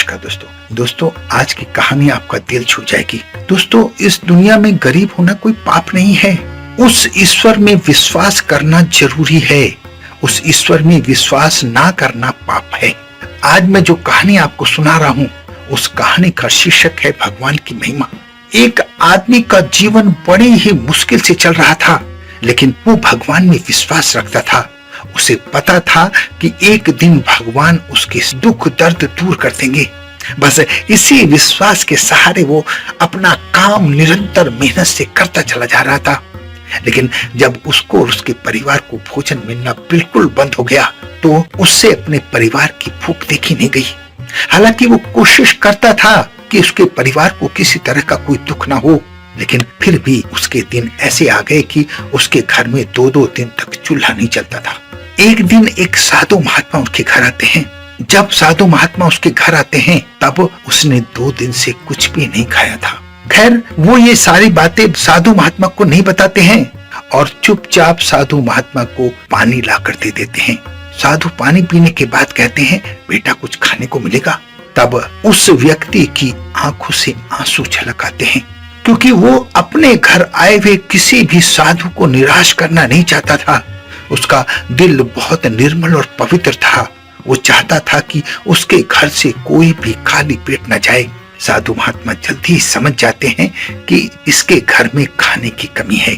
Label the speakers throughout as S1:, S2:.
S1: नमस्कार दोस्तों आज की कहानी आपका दिल छू जाएगी। दोस्तों, इस दुनिया में गरीब होना कोई पाप नहीं है। उस ईश्वर में विश्वास करना जरूरी है। उस ईश्वर में विश्वास ना करना पाप है। आज मैं जो कहानी आपको सुना रहा हूँ, उस कहानी का शीर्षक है भगवान की महिमा। एक आदमी का जीवन बड़ी ही मुश्किल से चल रहा था, लेकिन वो भगवान में विश्वास रखता था। उसे पता था कि एक दिन भगवान उसके दुख दर्द दूर कर देंगे। बस इसी विश्वास के सहारे वो अपना काम निरंतर मेहनत से करता चला जा रहा था। लेकिन जब उसको और उसके परिवार को भोजन मिलना बिल्कुल बंद हो गया, तो उससे अपने परिवार की भूख देखी नहीं गई। हालांकि वो कोशिश करता था कि उसके परिवार को किसी तरह का कोई दुख ना हो, लेकिन फिर भी उसके दिन ऐसे आ गए कि उसके घर में 2-2 दिन तक चूल्हा नहीं चलता था। एक दिन एक साधु महात्मा उसके घर आते हैं। जब साधु महात्मा उसके घर आते हैं, तब उसने 2 दिन से कुछ भी नहीं खाया था। खैर, वो ये सारी बातें साधु महात्मा को नहीं बताते हैं और चुपचाप साधु महात्मा को पानी ला कर दे देते हैं। साधु पानी पीने के बाद कहते हैं, बेटा कुछ खाने को मिलेगा। तब उस व्यक्ति की आंखों से आंसू छलक आते हैं, क्योंकि वो अपने घर आए हुए किसी भी साधु को निराश करना नहीं चाहता था। उसका दिल बहुत निर्मल और पवित्र था। वो चाहता था कि उसके घर से कोई भी खाली पेट न जाए। साधु महात्मा जल्दी ही समझ जाते हैं कि इसके घर में खाने की कमी है।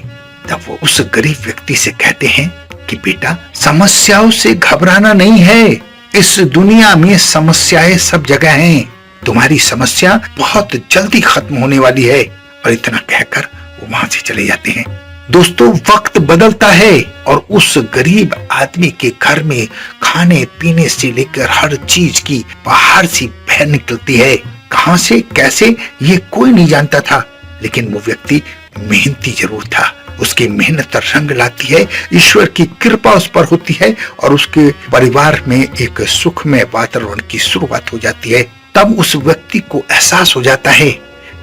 S1: तब वो उस गरीब व्यक्ति से कहते हैं कि बेटा, समस्याओं से घबराना नहीं है। इस दुनिया में समस्याएं सब जगह हैं। तुम्हारी समस्या बहुत जल्दी खत्म होने वाली है। और इतना कहकर वो वहां से चले जाते हैं। दोस्तों, वक्त बदलता है और उस गरीब आदमी के घर में खाने पीने से लेकर हर चीज की बाहर सी बह निकलती है। कहां से कैसे ये कोई नहीं जानता था, लेकिन वो व्यक्ति मेहनती जरूर था। उसकी मेहनत रंग लाती है, ईश्वर की कृपा उस पर होती है और उसके परिवार में एक सुखमय वातावरण की शुरुआत हो जाती है। तब उस व्यक्ति को एहसास हो जाता है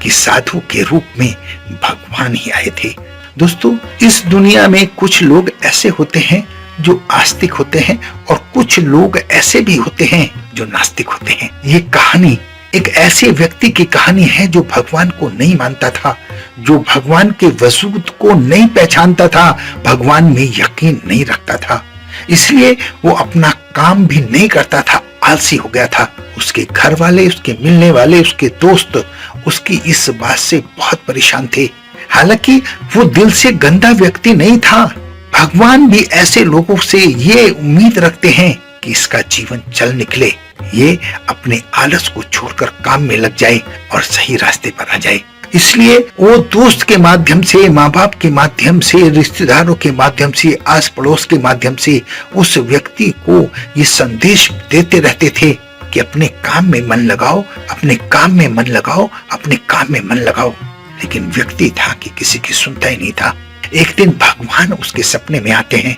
S1: कि साधु के रूप में भगवान ही आए थे। दोस्तों, इस दुनिया में कुछ लोग ऐसे होते हैं जो आस्तिक होते हैं और कुछ लोग ऐसे भी होते हैं जो नास्तिक होते हैं। ये कहानी एक ऐसे व्यक्ति की कहानी है जो भगवान को नहीं मानता था, जो भगवान के वजूद को नहीं पहचानता था, भगवान में यकीन नहीं रखता था। इसलिए वो अपना काम भी नहीं करता था, आलसी हो गया था। उसके घर वाले, उसके मिलने वाले, उसके दोस्त उसकी इस बात से बहुत परेशान थे। हालांकि वो दिल से गंदा व्यक्ति नहीं था। भगवान भी ऐसे लोगों से ये उम्मीद रखते हैं कि इसका जीवन चल निकले, ये अपने आलस को छोड़कर काम में लग जाए और सही रास्ते पर आ जाए। इसलिए वो दोस्त के माध्यम से, माँ बाप के माध्यम से, रिश्तेदारों के माध्यम से, आस पड़ोस के माध्यम से उस व्यक्ति को ये संदेश देते रहते थे कि अपने काम में मन लगाओ, अपने काम में मन लगाओ, अपने काम में मन लगाओ। लेकिन व्यक्ति था कि किसी की सुनता ही नहीं था। एक दिन भगवान उसके सपने में आते हैं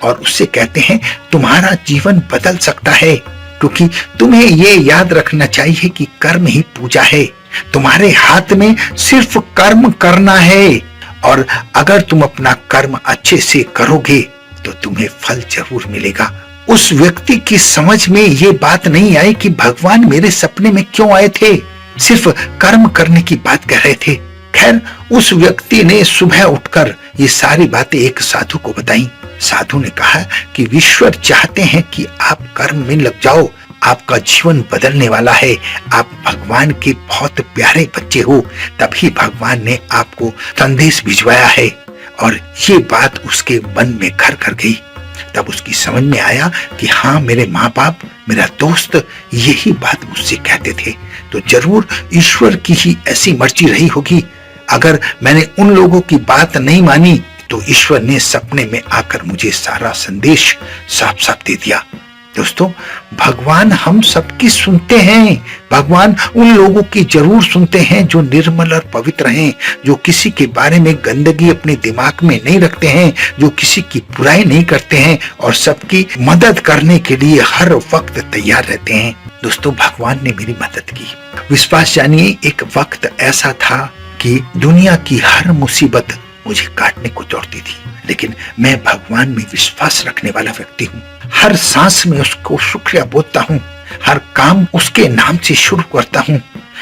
S1: और उससे कहते हैं, तुम्हारा जीवन बदल सकता है, क्योंकि तुम्हें ये याद रखना चाहिए कि कर्म ही पूजा है। तुम्हारे हाथ में सिर्फ कर्म करना है और अगर तुम अपना कर्म अच्छे से करोगे तो तुम्हें फल जरूर मिलेगा। उस व्यक्ति की समझ में ये बात नहीं आई कि भगवान मेरे सपने में क्यों आए थे, सिर्फ कर्म करने की बात कह रहे थे। खैर, उस व्यक्ति ने सुबह उठकर ये सारी बातें एक साधु को बताई। साधु ने कहा कि ईश्वर चाहते हैं कि आप कर्म में लग जाओ, आपका जीवन बदलने वाला है। आप भगवान के बहुत प्यारे बच्चे हो, तभी भगवान ने आपको संदेश भिजवाया है। और ये बात उसके मन में घर कर गई। तब उसकी समझ में आया कि हाँ, मेरे माँ बाप, मेरा दोस्त यही बात मुझसे कहते थे, तो जरूर ईश्वर की ही ऐसी मर्जी रही होगी। अगर मैंने उन लोगों की बात नहीं मानी तो ईश्वर ने सपने में आकर मुझे सारा संदेश साफ साफ दे दिया। दोस्तों, भगवान हम सबकी सुनते हैं। भगवान उन लोगों की जरूर सुनते हैं जो निर्मल और पवित्र हैं, जो किसी के बारे में गंदगी अपने दिमाग में नहीं रखते हैं, जो किसी की बुराई नहीं करते हैं और सबकी मदद करने के लिए हर वक्त तैयार रहते हैं। दोस्तों, भगवान ने मेरी मदद की। विश्वास जानिए, एक वक्त ऐसा था कि दुनिया की हर मुसीबत मुझे काटने को दौड़ती थी, लेकिन मैं भगवान में विश्वास रखने वाला व्यक्ति हूँ। हर सांस में उसको शुक्रिया बोलता हूँ। हर काम उसके नाम से शुरू करता हूँ,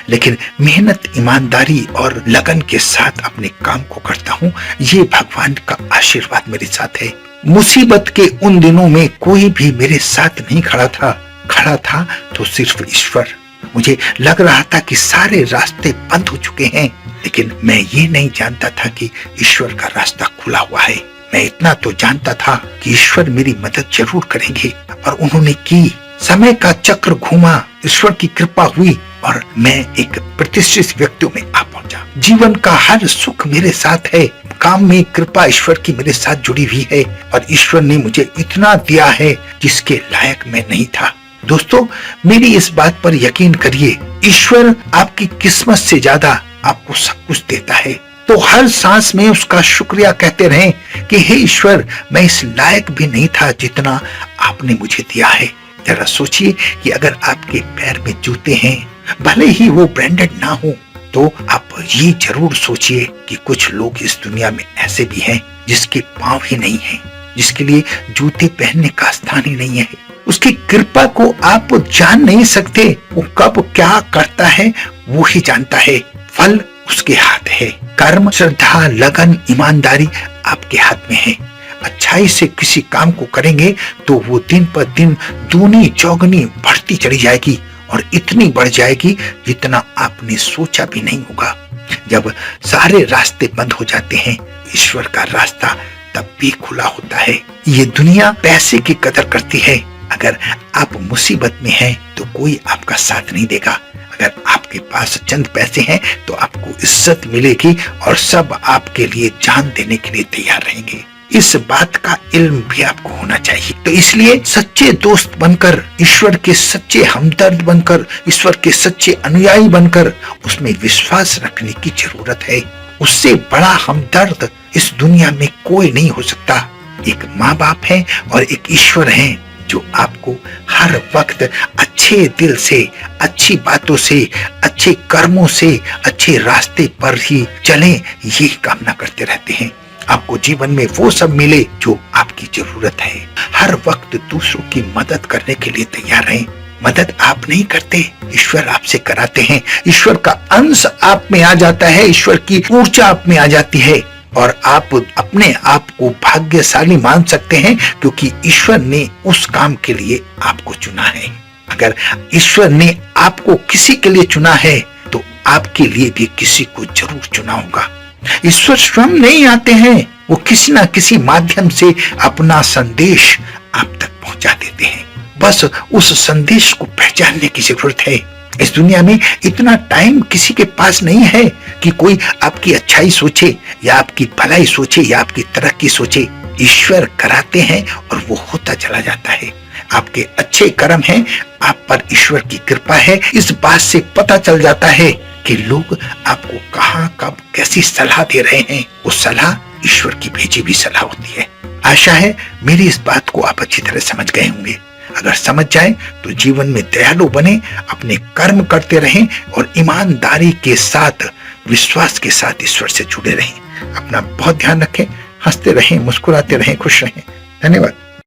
S1: लेकिन मेहनत, ईमानदारी और लगन के साथ अपने काम को करता हूँ। ये भगवान का आशीर्वाद मेरे साथ है। मुसीबत के उन दिनों में कोई भी मेरे साथ नहीं खड़ा था तो सिर्फ ईश्वर। मुझे लग रहा था कि सारे रास्ते बंद हो चुके हैं, लेकिन मैं ये नहीं जानता था कि ईश्वर का रास्ता खुला हुआ है। मैं इतना तो जानता था कि ईश्वर मेरी मदद जरूर करेंगे, और उन्होंने की। समय का चक्र घूमा, ईश्वर की कृपा हुई और मैं एक प्रतिष्ठित व्यक्ति में आ पहुंचा। जीवन का हर सुख मेरे साथ है। काम में कृपा ईश्वर की मेरे साथ जुड़ी हुई है, और ईश्वर ने मुझे इतना दिया है जिसके लायक मैं नहीं था। दोस्तों, मेरी इस बात पर यकीन करिए, ईश्वर आपकी किस्मत से ज्यादा आपको सब कुछ देता है। तो हर सांस में उसका शुक्रिया कहते रहें कि हे ईश्वर, मैं इस लायक भी नहीं था जितना आपने मुझे दिया है। जरा सोचिए कि अगर आपके पैर में जूते हैं, भले ही वो ब्रांडेड ना हो, तो आप ये जरूर सोचिए कि कुछ लोग इस दुनिया में ऐसे भी हैं जिसके पांव ही नहीं है, जिसके लिए जूते पहनने का स्थान ही नहीं है। उसकी कृपा को आप जान नहीं सकते। वो कब क्या करता है वो ही जानता है। फल उसके हाथ है। कर्म, श्रद्धा, लगन, ईमानदारी आपके हाथ में है। अच्छाई से किसी काम को करेंगे तो वो दिन पर दिन दूनी चौगनी बढ़ती चली जाएगी, और इतनी बढ़ जाएगी जितना आपने सोचा भी नहीं होगा। जब सारे रास्ते बंद हो जाते हैं, ईश्वर का रास्ता तब भी खुला होता है। ये दुनिया पैसे की कदर करती है। अगर आप मुसीबत में हैं तो कोई आपका साथ नहीं देगा। अगर आपके पास चंद पैसे हैं तो आपको इज्जत मिलेगी, और सब आपके लिए जान देने के लिए तैयार रहेंगे। इस बात का इल्म भी आपको होना चाहिए। तो इसलिए सच्चे दोस्त बनकर, ईश्वर के सच्चे हमदर्द बनकर, ईश्वर के सच्चे अनुयायी बनकर उसमें विश्वास रखने की जरूरत है। उससे बड़ा हमदर्द इस दुनिया में कोई नहीं हो सकता। एक माँ बाप है और एक ईश्वर है जो आपको हर वक्त अच्छे दिल से, अच्छी बातों से, अच्छे कर्मों से, अच्छे रास्ते पर ही चलें, यही कामना करते रहते हैं। आपको जीवन में वो सब मिले जो आपकी जरूरत है। हर वक्त दूसरों की मदद करने के लिए तैयार रहें। मदद आप नहीं करते, ईश्वर आपसे कराते हैं। ईश्वर का अंश आप में आ जाता है, ईश्वर की ऊर्जा आप में आ जाती है, और आप अपने आप को भाग्यशाली मान सकते हैं, क्योंकि ईश्वर ने उस काम के लिए आपको चुना है। अगर ईश्वर ने आपको किसी के लिए चुना है तो आपके लिए भी किसी को जरूर चुना होगा। ईश्वर स्वयं नहीं आते हैं, वो किसी ना किसी माध्यम से अपना संदेश आप तक पहुंचा देते हैं। बस उस संदेश को पहचानने की जरूरत है। इस दुनिया में इतना टाइम किसी के पास नहीं है कि कोई आपकी अच्छाई सोचे या आपकी भलाई सोचे या आपकी तरक्की सोचे। ईश्वर कराते हैं और वो होता चला जाता है। आपके अच्छे कर्म हैं, आप पर ईश्वर की कृपा है, इस बात से पता चल जाता है कि लोग आपको कहां कब कैसी सलाह दे रहे हैं। वो सलाह ईश्वर की भेजी हुई सलाह होती है। आशा है मेरी इस बात को आप अच्छी तरह समझ गए होंगे। अगर समझ जाए तो जीवन में दयालु बने, अपने कर्म करते रहें और ईमानदारी के साथ, विश्वास के साथ ईश्वर से जुड़े रहें। अपना बहुत ध्यान रखें, हंसते रहें, मुस्कुराते रहें, खुश रहें। धन्यवाद।